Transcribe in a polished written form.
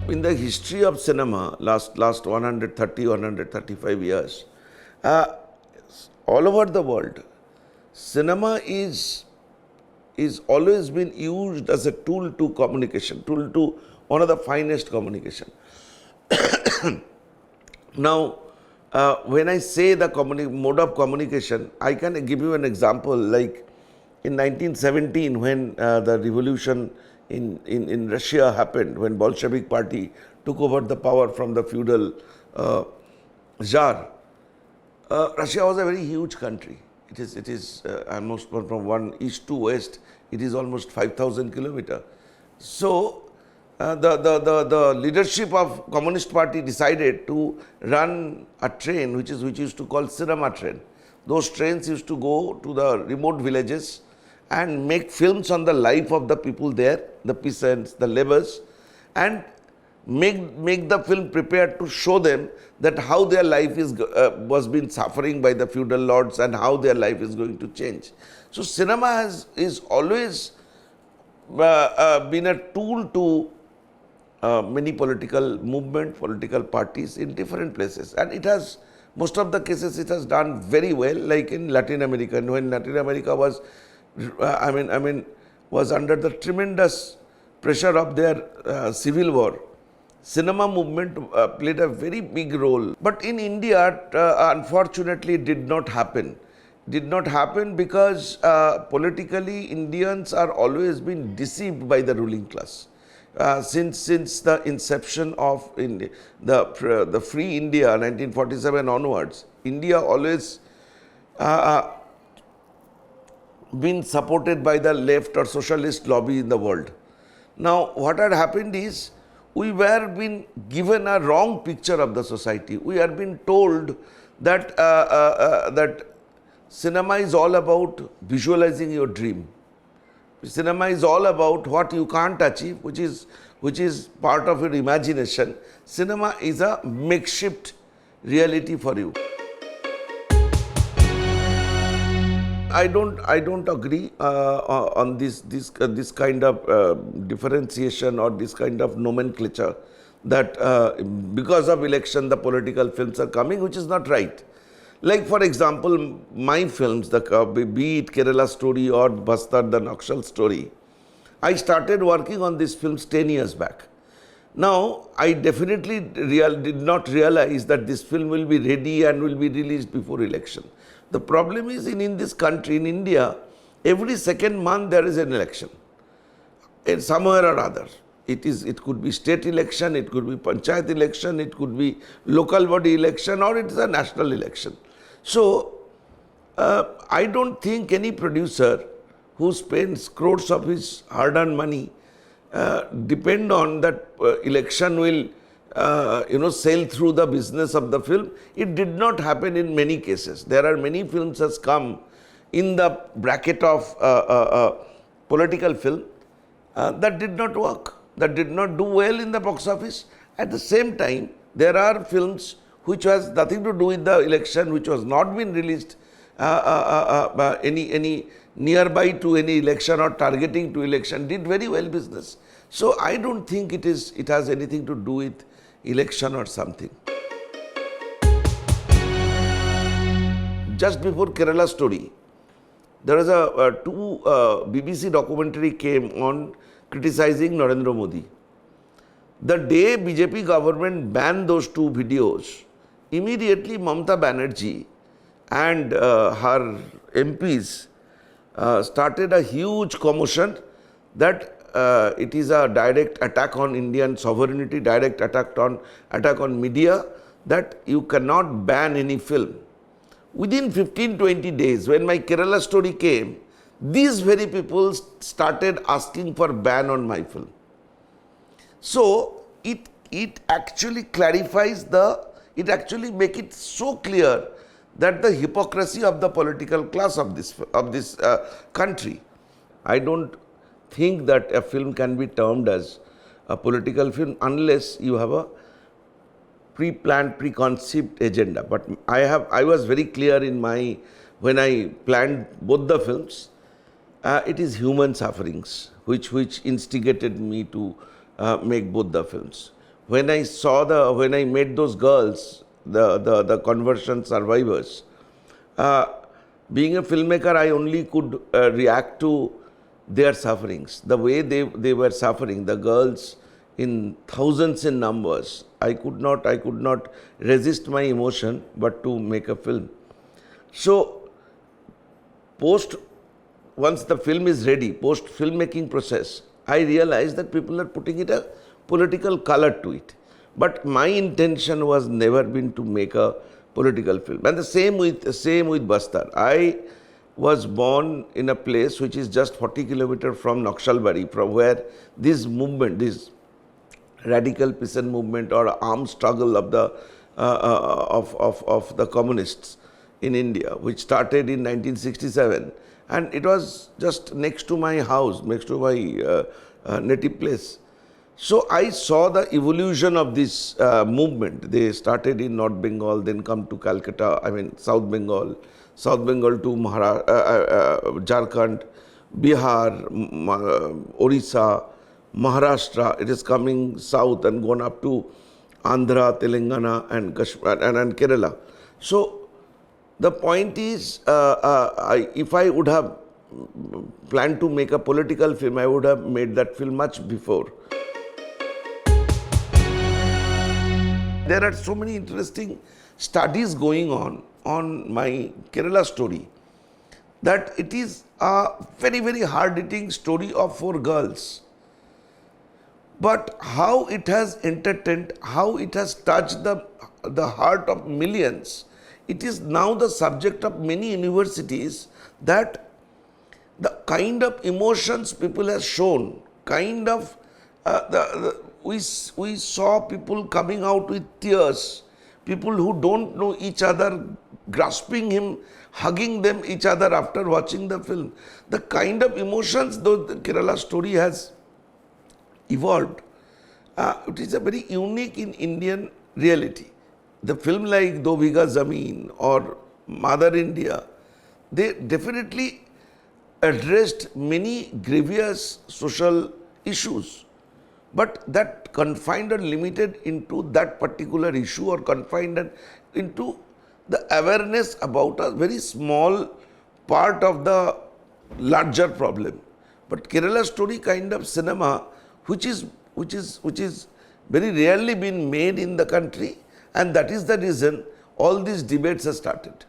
In the history of cinema, last 130, 135 years, uh, all over the world, cinema is always been used as a tool to communication, tool to one of the finest communication. Now, when I say the mode of communication, I can give you an example. Like in 1917, when the revolution in Russia happened, when Bolshevik party took over the power from the feudal Tsar, Russia was a very huge country. It is almost from one east to west. It is almost 5,000 kilometers. So the leadership of Communist Party decided to run a train which used to call cinema train. Those trains used to go to the remote villages and make films on the life of the people there, the peasants, the laborers, and make the film prepared to show them that how their life was been suffering by the feudal lords and how their life is going to change. So cinema is always been a tool to many political movement, political parties in different places, and it has, most of the cases it has done very well. Like in Latin America, when Latin America was, was under the tremendous pressure of their civil war, cinema movement played a very big role. But in India, unfortunately, it did not happen. Did not happen because politically Indians are always been deceived by the ruling class. Since the inception of the free India, 1947 onwards, India always been supported by the left or socialist lobby in the world. Now, what had happened is, we were being given a wrong picture of the society. We are being told that that cinema is all about visualizing your dream. Cinema is all about what you can't achieve, which is part of your imagination. Cinema is a makeshift reality for you. I don't agree on this kind of differentiation or this kind of nomenclature that because of election the political films are coming, which is not right. Like for example, my films, be it Kerala Story or Bastar, the Nakshal Story, I started working on these films 10 years back. Now, I definitely did not realize that this film will be ready and will be released before election. The problem is in this country, in India, every second month there is an election, in somewhere or other. It could be state election, it could be panchayat election, it could be local body election, or it is a national election. So, I don't think any producer who spends crores of his hard-earned money depend on that election will sail through the business of the film. It did not happen in many cases. There are many films has come in the bracket of political film that did not work, that did not do well in the box office. At the same time, there are films which has nothing to do with the election, which was not been released any nearby to any election or targeting to election, did very well business. So I don't think it has anything to do with election or something. Just before Kerala Story, there was two BBC documentary came on criticizing Narendra Modi. The day BJP government banned those two videos, immediately Mamata Banerjee and her MPs started a huge commotion that it is a direct attack on Indian sovereignty, direct attack on media, that you cannot ban any film. Within 15-20 days, when my Kerala Story came, these very people started asking for ban on my film. So it actually clarifies it actually make it so clear that the hypocrisy of the political class of this country. I don't think that a film can be termed as a political film unless you have a pre-planned, preconceived agenda. But I was very clear when I planned both the films, it is human sufferings which instigated me to make both the films. when I met those girls, the conversion survivors, uh, being a filmmaker, I only could react to their sufferings, the way they were suffering, the girls in thousands in numbers. I could not resist my emotion but to make a film. So post once the film is ready, post filmmaking process, I realized that people are putting it a political color to it. But my intention was never been to make a political film. And the same with Bastar. I was born in a place which is just 40 kilometers from Naxalbari, from where this movement, this radical peasant movement or armed struggle of the of the communists in India, which started in 1967, and it was just next to my house, next to my native place. So I saw the evolution of this movement. They started in North Bengal, then come to Calcutta, I mean South Bengal to Jharkhand, Bihar, Orissa, Maharashtra. It is coming south and gone up to Andhra, Telangana, and Kashmir and Kerala. So the point is, if I would have planned to make a political film, I would have made that film much before. There are so many interesting studies going on my Kerala story, that it is a very, very hard-hitting story of 4 girls. But how it has entertained, how it has touched the heart of millions, it is now the subject of many universities, that the kind of emotions people have shown, kind of we saw people coming out with tears, people who don't know each other, grasping him, hugging them each other after watching the film. The kind of emotions though the Kerala story has evolved, it is a very unique in Indian reality. The film like Do Bigha Zameen or Mother India, they definitely addressed many grievous social issues, but that confined and limited into that particular issue, or confined and into the awareness about a very small part of the larger problem. But Kerala story kind of cinema, which is very rarely been made in the country, and that is the reason all these debates have started.